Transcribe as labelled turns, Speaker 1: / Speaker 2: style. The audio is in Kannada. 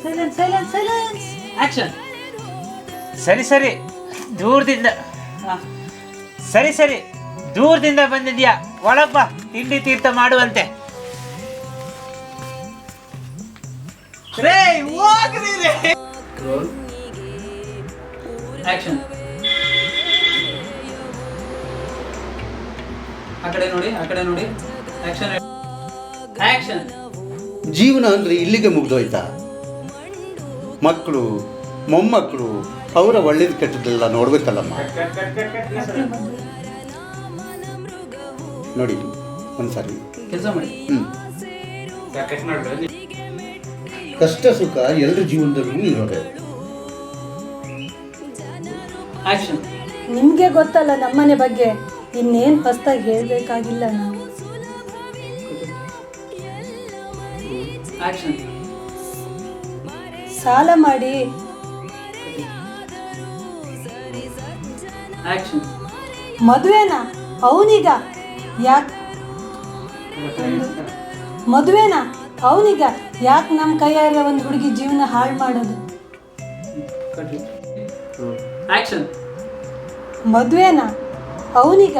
Speaker 1: Silence silence silence
Speaker 2: action. ಸರಿ ಸರಿ ದೂರದಿಂದ ಸರಿ ಸರಿ ದೂರದಿಂದ ಬಂದಿದ್ಯಾ, ಒಳಗ್ ಬಾ, ತಿಂಡಿ ತೀರ್ಥ ಮಾಡುವಂತೆ. ಆಕ್ಷನ್. ಆ ಕಡೆ ನೋಡಿ, ಆ ಕಡೆ ನೋಡಿ. Action action.
Speaker 3: ಜೀವನ ಅಂದರೆ ಇಲ್ಲಿಗೆ ಮುಗ್ದೋಯ್ತಾ? ಮಕ್ಕಳು ಮೊಮ್ಮಕ್ಕಳು ಅವರ ಒಳ್ಳೇದು ಕೆಟ್ಟದ್ದೆಲ್ಲ ನೋಡ್ಬೇಕಲ್ಲಮ್ಮ. ನೋಡಿ ಒಂದ್ಸಾರಿ
Speaker 2: ಕೆಲಸ ಮಾಡಿ.
Speaker 3: ಕಷ್ಟ ಸುಖ ಎಲ್ಲರ ಜೀವನದಲ್ಲೂ ಇರೋದೆ.
Speaker 2: ಆಕ್ಷನ್.
Speaker 1: ನಿಮಗೆ ಗೊತ್ತಲ್ಲ ನಮ್ಮನೆ ಬಗ್ಗೆ, ಇನ್ನೇನು ಹೊಸ್ದಾಗಿ ಹೇಳ್ಬೇಕಾಗಿಲ್ಲ ನಾವು.
Speaker 2: ಆಕ್ಷನ್.
Speaker 1: ಸಾಲ ಮಾಡಿ
Speaker 2: ಆಕ್ಷನ್.
Speaker 1: ಮದುವೆನಾ ಅವನೀಗ ಯಾಕೆ ಮದುವೆನಾ ಅವನೀಗ ಯಾಕೆ ನಮ್ಮ ಕೈಯಾಗ ಒಂದು ಹುಡುಗಿ ಜೀವನ ಹಾಳು ಮಾಡೋದು?
Speaker 2: ಆಕ್ಷನ್.
Speaker 1: ಮದುವೆನಾ ಅವನೀಗ